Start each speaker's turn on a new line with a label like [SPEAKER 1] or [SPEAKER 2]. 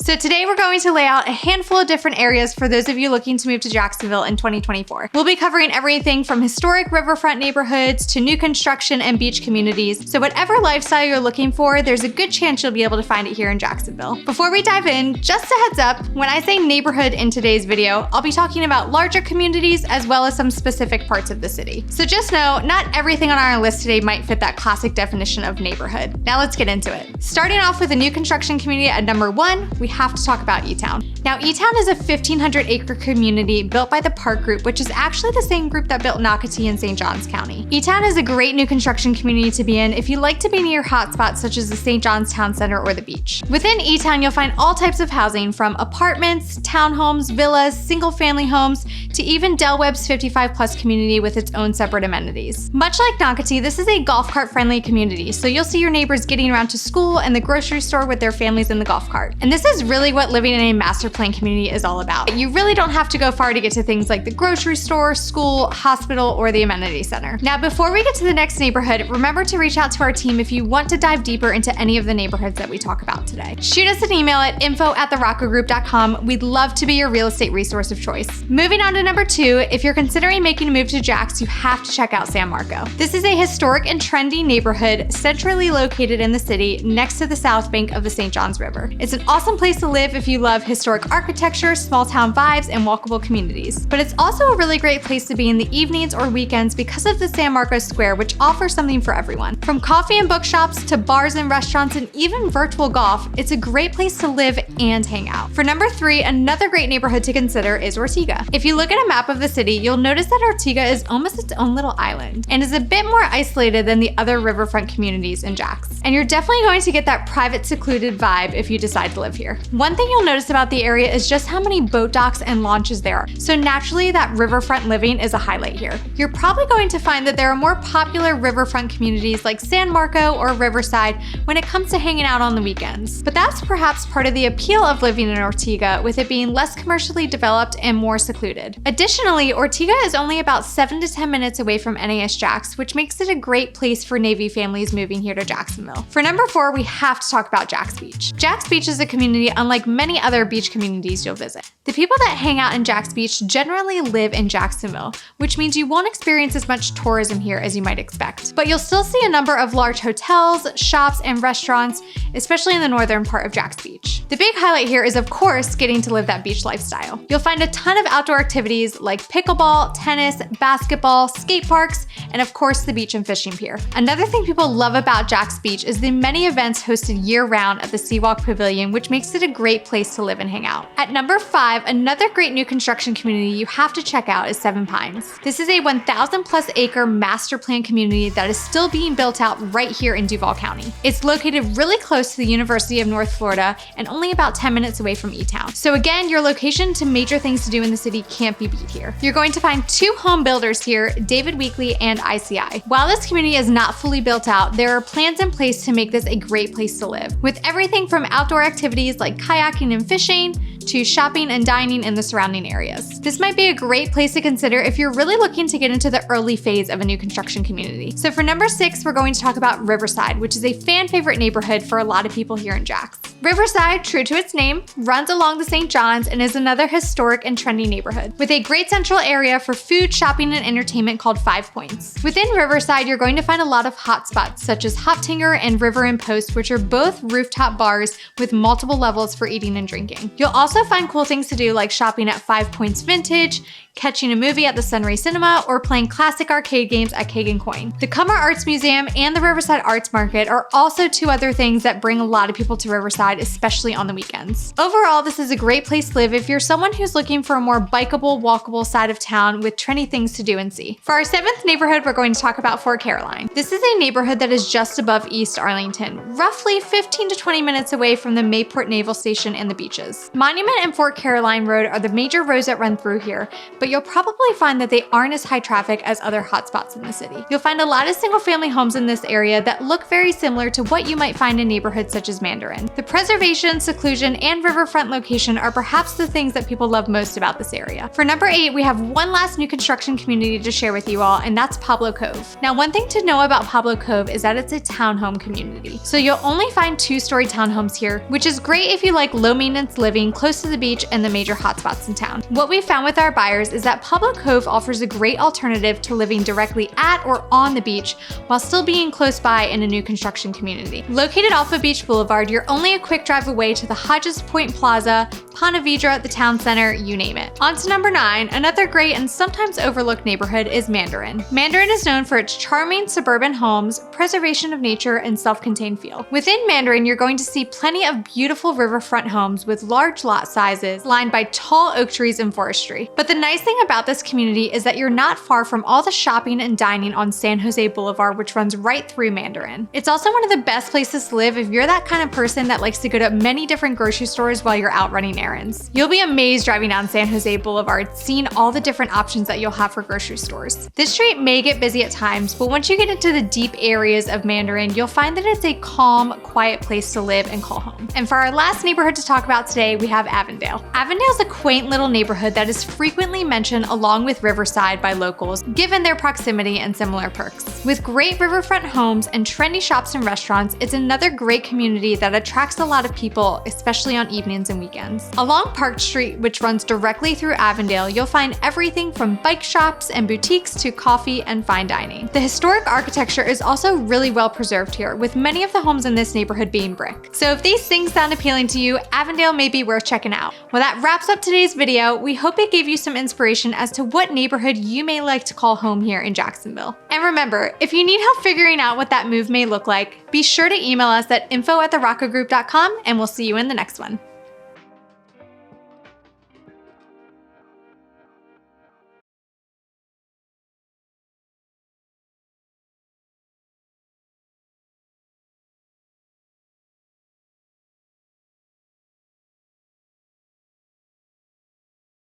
[SPEAKER 1] So today we're going to lay out a handful of different areas for those of you looking to move to Jacksonville in 2024. We'll be covering everything from historic riverfront neighborhoods to new construction and beach communities. So whatever lifestyle you're looking for, there's a good chance you'll be able to find it here in Jacksonville. Before we dive in, just a heads up, when I say neighborhood in today's video, I'll be talking about larger communities as well as some specific parts of the city. So just know, not everything on our list today might fit that classic definition of neighborhood. Now let's get into it. Starting off with a new construction community at number 1, we have to talk about eTown. Now eTown is a 1,500-acre community built by the Park Group, which is actually the same group that built Nocatee in St. Johns County. eTown is a great new construction community to be in if you like to be near hotspots such as the St. Johns Town Center or the beach. Within eTown, you'll find all types of housing from apartments, townhomes, villas, single-family homes, to even Del Webb's 55+ community with its own separate amenities. Much like Nocatee, this is a golf cart-friendly community, so you'll see your neighbors getting around to school and the grocery store with their families in the golf cart. And this is really what living in a master plan community is all about. You really don't have to go far to get to things like the grocery store, school, hospital, or the amenity center. Now, before we get to the next neighborhood, remember to reach out to our team if you want to dive deeper into any of the neighborhoods that we talk about today. Shoot us an email at info@therockagroup.com. We'd love to be your real estate resource of choice. Moving on to number 2, if you're considering making a move to Jax, you have to check out San Marco. This is a historic and trendy neighborhood centrally located in the city next to the south bank of the St. Johns River. It's an awesome place to live if you love historic architecture, small town vibes, and walkable communities. But it's also a really great place to be in the evenings or weekends because of the San Marcos Square, which offers something for everyone. From coffee and bookshops to bars and restaurants and even virtual golf, it's a great place to live and hang out. For number 3, another great neighborhood to consider is Ortega. If you look at a map of the city, you'll notice that Ortega is almost its own little island and is a bit more isolated than the other riverfront communities in Jax. And you're definitely going to get that private, secluded vibe if you decide to live here. One thing you'll notice about the area is just how many boat docks and launches there are. So naturally, that riverfront living is a highlight here. You're probably going to find that there are more popular riverfront communities like San Marco or Riverside when it comes to hanging out on the weekends. But that's perhaps part of the appeal of living in Ortega, with it being less commercially developed and more secluded. Additionally, Ortega is only about 7 to 10 minutes away from NAS Jax, which makes it a great place for Navy families moving here to Jacksonville. For number 4, we have to talk about Jax Beach. Jax Beach is a community unlike many other beach communities you'll visit. The people that hang out in Jax Beach generally live in Jacksonville, which means you won't experience as much tourism here as you might expect. But you'll still see a number of large hotels, shops, and restaurants, especially in the northern part of Jax Beach. The big highlight here is, of course, getting to live that beach lifestyle. You'll find a ton of outdoor activities like pickleball, tennis, basketball, skate parks, and of course the beach and fishing pier. Another thing people love about Jax Beach is the many events hosted year-round at the Seawalk Pavilion, which makes it a great place to live and hang out. At number 5, another great new construction community you have to check out is Seven Pines. This is a 1,000+ acre master plan community that is still being built out right here in Duval County. It's located really close to the University of North Florida and only about 10 minutes away from eTown. So again, your location to major things to do in the city can't be beat here. You're going to find 2 home builders here, David Weekley and ICI. While this community is not fully built out, there are plans in place to make this a great place to live, with everything from outdoor activities like kayaking and fishing to shopping and dining in the surrounding areas. This might be a great place to consider if you're really looking to get into the early phase of a new construction community. So for number 6, we're going to talk about Riverside, which is a fan favorite neighborhood for a lot of people here in Jax. Riverside, true to its name, runs along the St. Johns and is another historic and trendy neighborhood, with a great central area for food, shopping, and entertainment called 5 Points. Within Riverside, you're going to find a lot of hot spots such as Hop Tinger and River and Post, which are both rooftop bars with multiple levels for eating and drinking. You'll also find cool things to do like shopping at 5 Points Vintage, catching a movie at the Sunray Cinema, or playing classic arcade games at Keg and Coin. The Cummer Arts Museum and the Riverside Arts Market are also 2 other things that bring a lot of people to Riverside, especially on the weekends. Overall, this is a great place to live if you're someone who's looking for a more bikeable, walkable side of town with trendy things to do and see. For our 7th neighborhood, we're going to talk about Fort Caroline. This is a neighborhood that is just above East Arlington, roughly 15 to 20 minutes away from the Mayport Naval Station and the beaches. Monument and Fort Caroline Road are the major roads that run through here, but you'll probably find that they aren't as high traffic as other hotspots in the city. You'll find a lot of single-family homes in this area that look very similar to what you might find in neighborhoods such as Mandarin. The preservation, seclusion, and riverfront location are perhaps the things that people love most about this area. For number 8, we have one last new construction community to share with you all, and that's Pablo Cove. Now, one thing to know about Pablo Cove is that it's a townhome community. So you'll only find 2-story townhomes here, which is great if you like low-maintenance living close to the beach and the major hotspots in town. What we found with our buyers is that Pablo Cove offers a great alternative to living directly at or on the beach while still being close by in a new construction community. Located off of Beach Boulevard, you're only a quick drive away to the Hodges Point Plaza, Ponte Vedra, the town center, you name it. On to number 9, another great and sometimes overlooked neighborhood is Mandarin. Mandarin is known for its charming suburban homes, preservation of nature, and self-contained feel. Within Mandarin, you're going to see plenty of beautiful riverfront homes with large lot sizes lined by tall oak trees and forestry. But the nice thing about this community is that you're not far from all the shopping and dining on San Jose Boulevard, which runs right through Mandarin. It's also one of the best places to live if you're that kind of person that likes to go to many different grocery stores while you're out running errands. You'll be amazed driving down San Jose Boulevard, seeing all the different options that you'll have for grocery stores. This street may get busy at times, but once you get into the deep areas of Mandarin, you'll find that it's a calm, quiet place to live and call home. And for our last neighborhood to talk about today, we have Avondale. Avondale is a quaint little neighborhood that is frequently mentioned along with Riverside by locals, given their proximity and similar perks. With great riverfront homes and trendy shops and restaurants, it's another great community that attracts a lot of people, especially on evenings and weekends. Along Park Street, which runs directly through Avondale, you'll find everything from bike shops and boutiques to coffee and fine dining. The historic architecture is also really well preserved here, with many of the homes in this neighborhood being brick. So if these things sound appealing to you, Avondale may be worth checking out. Well, that wraps up today's video. We hope it gave you some inspiration as to what neighborhood you may like to call home here in Jacksonville. And remember, if you need help figuring out what that move may look like, be sure to email us at info@therockagroup.com, and we'll see you in the next one.